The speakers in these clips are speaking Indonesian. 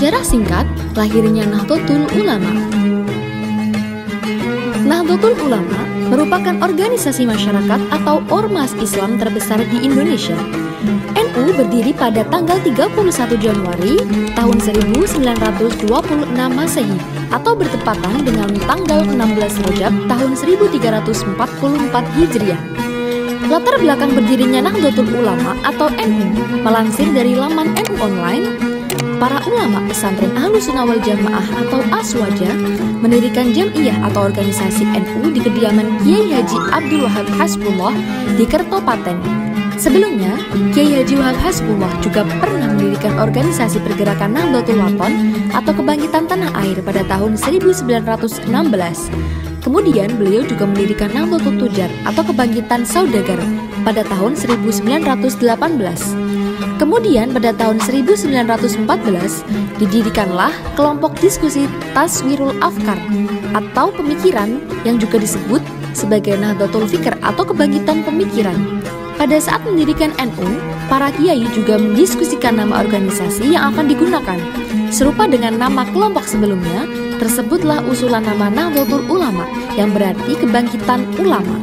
Sejarah singkat lahirnya Nahdlatul Ulama. Nahdlatul Ulama merupakan organisasi masyarakat atau ormas Islam terbesar di Indonesia. NU berdiri pada tanggal 31 Januari tahun 1926 Masehi atau bertepatan dengan tanggal 16 Rajab tahun 1344 Hijriah. Latar belakang berdirinya Nahdlatul Ulama atau NU melansir dari laman NU Online. Para ulama pesantren Ahlussunnah wal Jamaah atau Aswaja mendirikan jamiah atau organisasi NU di kediaman Kiai Haji Abdul Wahab Hasbullah di Kertopaten. Sebelumnya, Kiai Haji Wahab Hasbullah juga pernah mendirikan organisasi pergerakan Nahdlatul Wathon atau Kebangkitan Tanah Air pada tahun 1916. Kemudian beliau juga mendirikan Nahdlatul Tujar atau Kebangkitan Saudagar pada tahun 1918. Kemudian pada tahun 1914 didirikanlah kelompok diskusi Taswirul Afkar atau pemikiran yang juga disebut sebagai Nahdlatul Fikr atau kebangkitan pemikiran. Pada saat mendirikan NU, para kiai juga mendiskusikan nama organisasi yang akan digunakan. Serupa dengan nama kelompok sebelumnya, tersebutlah usulan nama Nahdlatul Ulama yang berarti kebangkitan ulama.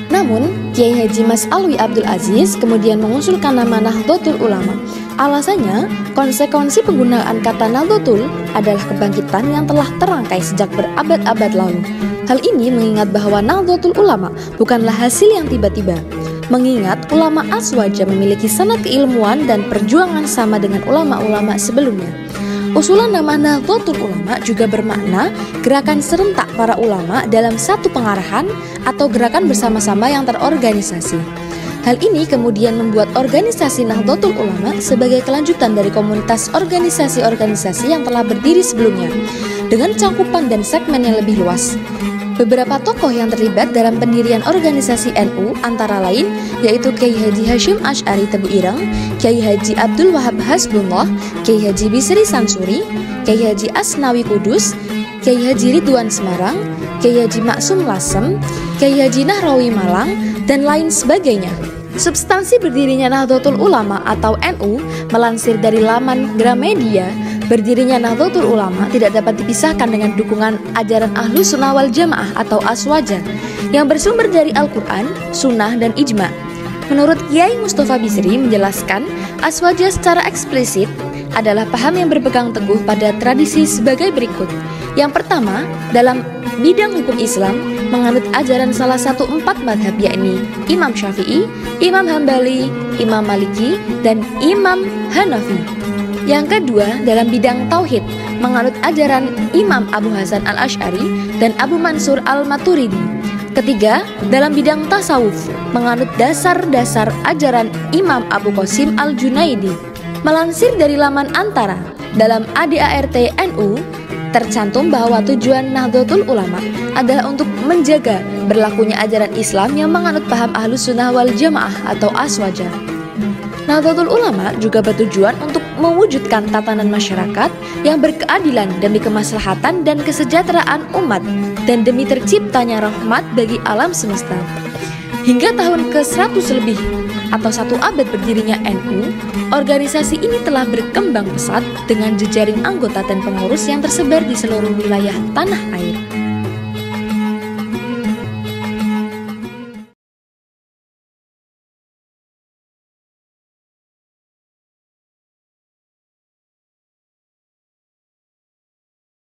Namun, Kiai Haji Mas Alwi Abdul Aziz kemudian mengusulkan nama Nahdlatul Ulama. Alasannya, konsekuensi penggunaan kata Nahdlatul adalah kebangkitan yang telah terangkai sejak berabad-abad lalu. Hal ini mengingat bahwa Nahdlatul Ulama bukanlah hasil yang tiba-tiba. Mengingat ulama Aswaja memiliki sanad keilmuan dan perjuangan sama dengan ulama-ulama sebelumnya. Usulan nama Nahdlatul Ulama juga bermakna gerakan serentak para ulama dalam satu pengarahan atau gerakan bersama-sama yang terorganisasi. Hal ini kemudian membuat organisasi Nahdlatul Ulama sebagai kelanjutan dari komunitas organisasi-organisasi yang telah berdiri sebelumnya, dengan cakupan dan segmen yang lebih luas. Beberapa tokoh yang terlibat dalam pendirian organisasi NU antara lain yaitu Kiai Haji Hasyim Asy'ari Tebu Ireng, Kiai Haji Abdul Wahab Hasbullah, Kiai Haji Bisri Sansuri, Kiai Haji Asnawi Kudus, Kiai Haji Ridwan Semarang, Kiai Haji Maksum Lasem, Kiai Haji Nahrawi Malang, dan lain sebagainya. Substansi berdirinya Nahdlatul Ulama atau NU melansir dari laman Gramedia. Berdirinya Nahdlatul Ulama tidak dapat dipisahkan dengan dukungan ajaran Ahlussunnah wal Jamaah atau Aswaja yang bersumber dari Al-Quran, Sunnah, dan Ijma. Menurut Kiai Mustafa Bisri menjelaskan, Aswaja secara eksplisit adalah paham yang berpegang teguh pada tradisi sebagai berikut. Yang pertama, dalam bidang hukum Islam menganut ajaran salah satu 4 madhab yakni Imam Syafi'i, Imam Hambali, Imam Maliki, dan Imam Hanafi. Yang kedua, dalam bidang tauhid menganut ajaran Imam Abu Hasan Al-Asy'ari dan Abu Mansur Al-Maturidi. Ketiga, dalam bidang tasawuf menganut dasar-dasar ajaran Imam Abu Qasim Al-Junaidi. Melansir dari laman Antara, dalam ADART NU tercantum bahwa tujuan Nahdlatul Ulama adalah untuk menjaga berlakunya ajaran Islam yang menganut paham Ahlussunnah wal Jamaah atau Aswaja. Nahdlatul Ulama juga bertujuan untuk mewujudkan tatanan masyarakat yang berkeadilan demi kemaslahatan dan kesejahteraan umat dan demi terciptanya rahmat bagi alam semesta. Hingga tahun ke-100 lebih atau 1 abad berdirinya NU, organisasi ini telah berkembang pesat dengan jejaring anggota dan pengurus yang tersebar di seluruh wilayah tanah air.